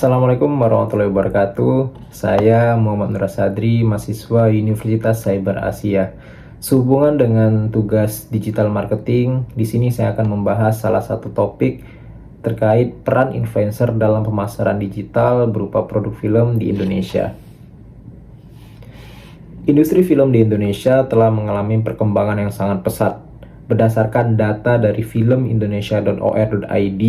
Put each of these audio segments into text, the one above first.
Assalamualaikum warahmatullahi wabarakatuh. Saya Muhammad Nur Sadri, mahasiswa Universitas Cyber Asia. Sehubungan dengan tugas digital marketing, di sini saya akan membahas salah satu topik terkait peran influencer dalam pemasaran digital berupa produk film di Indonesia. Industri film di Indonesia telah mengalami perkembangan yang sangat pesat. Berdasarkan data dari filmindonesia.or.id,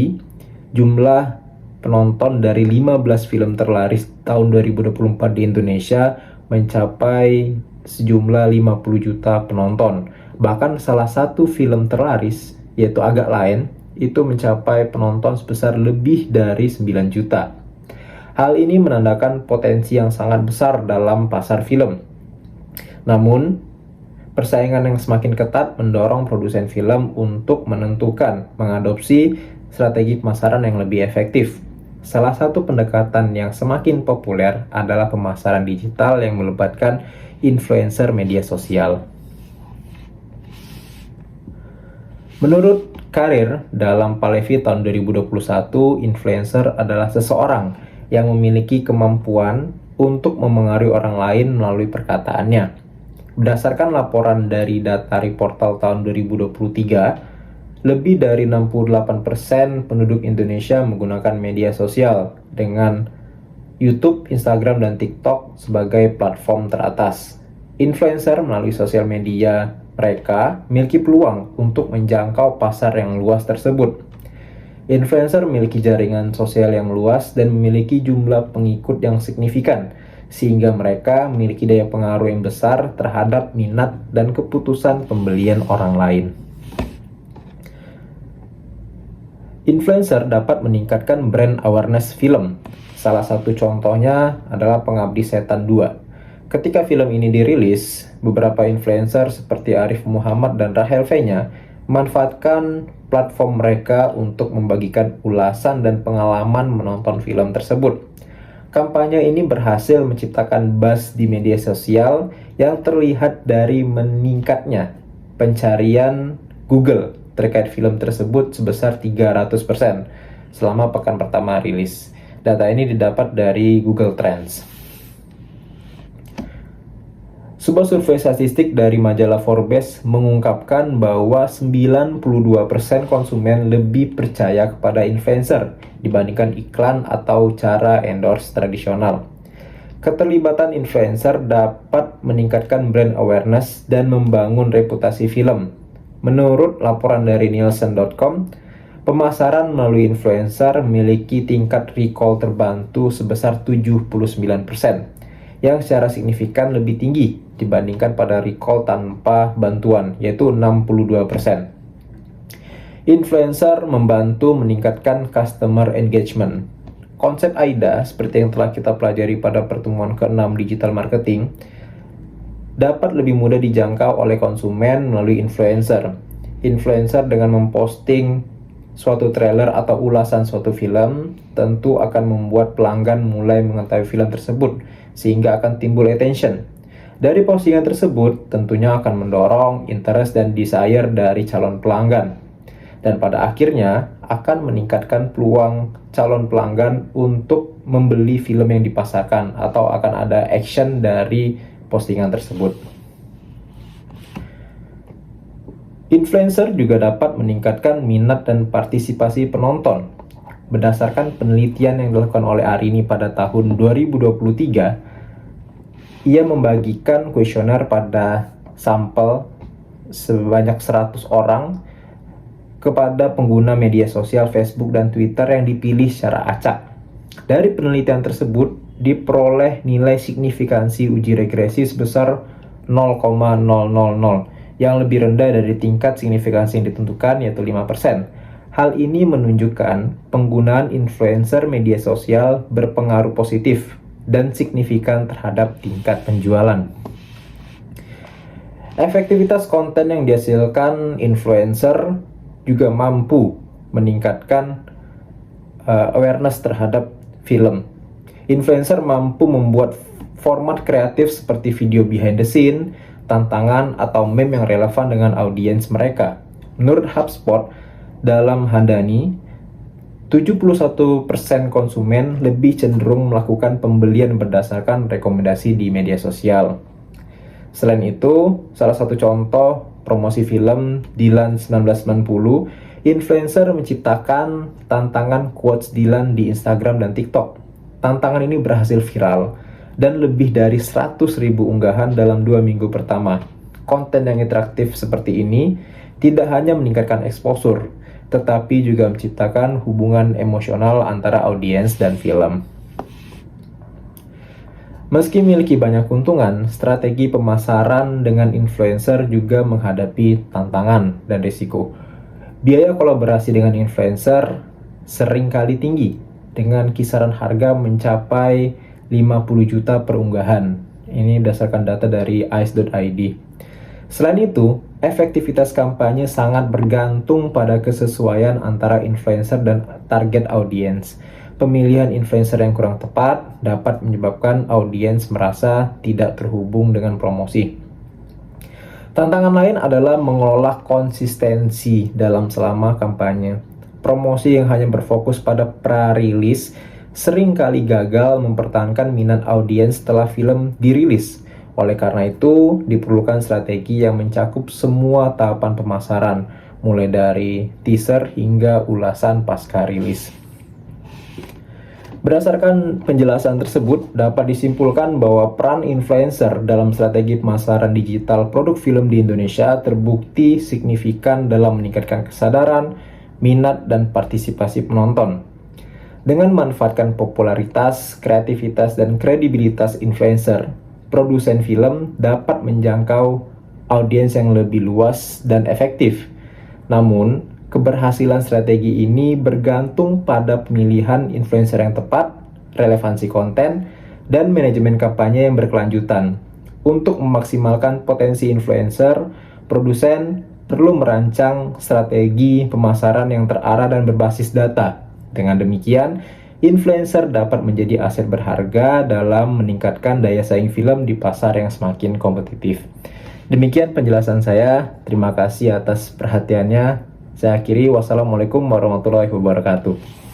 jumlah penonton dari 15 film terlaris tahun 2024 di Indonesia mencapai sejumlah 50 juta penonton. Bahkan salah satu film terlaris, yaitu Agak Lain, itu mencapai penonton sebesar lebih dari 9 juta. Hal ini menandakan potensi yang sangat besar dalam pasar film. Namun, persaingan yang semakin ketat mendorong produsen film untuk mengadopsi strategi pemasaran yang lebih efektif. Salah satu pendekatan yang semakin populer adalah pemasaran digital yang melibatkan influencer media sosial. Menurut Karir dalam Palevi tahun 2021, influencer adalah seseorang yang memiliki kemampuan untuk memengaruhi orang lain melalui perkataannya. Berdasarkan laporan dari data Reportal tahun 2023, lebih dari 68% penduduk Indonesia menggunakan media sosial dengan YouTube, Instagram, dan TikTok sebagai platform teratas. Influencer melalui sosial media mereka memiliki peluang untuk menjangkau pasar yang luas tersebut. Influencer memiliki jaringan sosial yang luas dan memiliki jumlah pengikut yang signifikan, sehingga mereka memiliki daya pengaruh yang besar terhadap minat dan keputusan pembelian orang lain. Influencer dapat meningkatkan brand awareness film. Salah satu contohnya adalah Pengabdi Setan 2. Ketika film ini dirilis, beberapa influencer seperti Arif Muhammad dan Rahel V-nya memanfaatkan platform mereka untuk membagikan ulasan dan pengalaman menonton film tersebut. Kampanye ini berhasil menciptakan buzz di media sosial yang terlihat dari meningkatnya pencarian Google terkait film tersebut sebesar 300% selama pekan pertama rilis. Data ini didapat dari Google Trends. Sebuah survei statistik dari majalah Forbes mengungkapkan bahwa 92% konsumen lebih percaya kepada influencer dibandingkan iklan atau cara endorse tradisional. Keterlibatan influencer dapat meningkatkan brand awareness dan membangun reputasi film. Menurut laporan dari Nielsen.com, pemasaran melalui influencer memiliki tingkat recall terbantu sebesar 79%, yang secara signifikan lebih tinggi dibandingkan pada recall tanpa bantuan, yaitu 62%. Influencer membantu meningkatkan customer engagement. Konsep AIDA, seperti yang telah kita pelajari pada pertemuan ke-6 digital marketing, dapat lebih mudah dijangkau oleh konsumen melalui influencer. Influencer dengan memposting suatu trailer atau ulasan suatu film tentu akan membuat pelanggan mulai mengetahui film tersebut, sehingga akan timbul attention. Dari postingan tersebut tentunya akan mendorong interest dan desire dari calon pelanggan, dan pada akhirnya akan meningkatkan peluang calon pelanggan untuk membeli film yang dipasarkan atau akan ada action dari postingan tersebut. Influencer juga dapat meningkatkan minat dan partisipasi penonton. Berdasarkan penelitian yang dilakukan oleh Arini pada tahun 2023, ia membagikan kuesioner pada sampel sebanyak 100 orang kepada pengguna media sosial Facebook dan Twitter yang dipilih secara acak. Dari penelitian tersebut, diperoleh nilai signifikansi uji regresi sebesar 0,000, yang lebih rendah dari tingkat signifikansi yang ditentukan, yaitu 5%. Hal ini menunjukkan penggunaan influencer media sosial berpengaruh positif dan signifikan terhadap tingkat penjualan. Efektivitas konten yang dihasilkan influencer juga mampu meningkatkan awareness terhadap film. Influencer mampu membuat format kreatif seperti video behind the scene, tantangan, atau meme yang relevan dengan audiens mereka. Menurut HubSpot, dalam Handani, 71% konsumen lebih cenderung melakukan pembelian berdasarkan rekomendasi di media sosial. Selain itu, salah satu contoh promosi film Dylan 1990, influencer menciptakan tantangan quotes Dylan di Instagram dan TikTok. Tantangan ini berhasil viral dan lebih dari 100.000 unggahan dalam 2 minggu pertama. Konten yang interaktif seperti ini tidak hanya meningkatkan exposure, tetapi juga menciptakan hubungan emosional antara audiens dan film. Meski memiliki banyak keuntungan, strategi pemasaran dengan influencer juga menghadapi tantangan dan risiko. Biaya kolaborasi dengan influencer seringkali tinggi, dengan kisaran harga mencapai 50 juta per unggahan. Ini berdasarkan data dari ice.id. Selain itu, efektivitas kampanye sangat bergantung pada kesesuaian antara influencer dan target audiens. Pemilihan influencer yang kurang tepat dapat menyebabkan audiens merasa tidak terhubung dengan promosi. Tantangan lain adalah mengelola konsistensi dalam selama kampanye. Promosi yang hanya berfokus pada pra-rilis seringkali gagal mempertahankan minat audiens setelah film dirilis. Oleh karena itu, diperlukan strategi yang mencakup semua tahapan pemasaran, mulai dari teaser hingga ulasan pasca rilis. Berdasarkan penjelasan tersebut, dapat disimpulkan bahwa peran influencer dalam strategi pemasaran digital produk film di Indonesia terbukti signifikan dalam meningkatkan kesadaran, minat, dan partisipasi penonton. Dengan memanfaatkan popularitas, kreativitas, dan kredibilitas influencer, produsen film dapat menjangkau audiens yang lebih luas dan efektif. Namun, keberhasilan strategi ini bergantung pada pemilihan influencer yang tepat, relevansi konten, dan manajemen kampanye yang berkelanjutan. Untuk memaksimalkan potensi influencer, produsen perlu merancang strategi pemasaran yang terarah dan berbasis data. Dengan demikian, influencer dapat menjadi aset berharga dalam meningkatkan daya saing film di pasar yang semakin kompetitif. Demikian penjelasan saya. Terima kasih atas perhatiannya. Saya akhiri. Wassalamualaikum warahmatullahi wabarakatuh.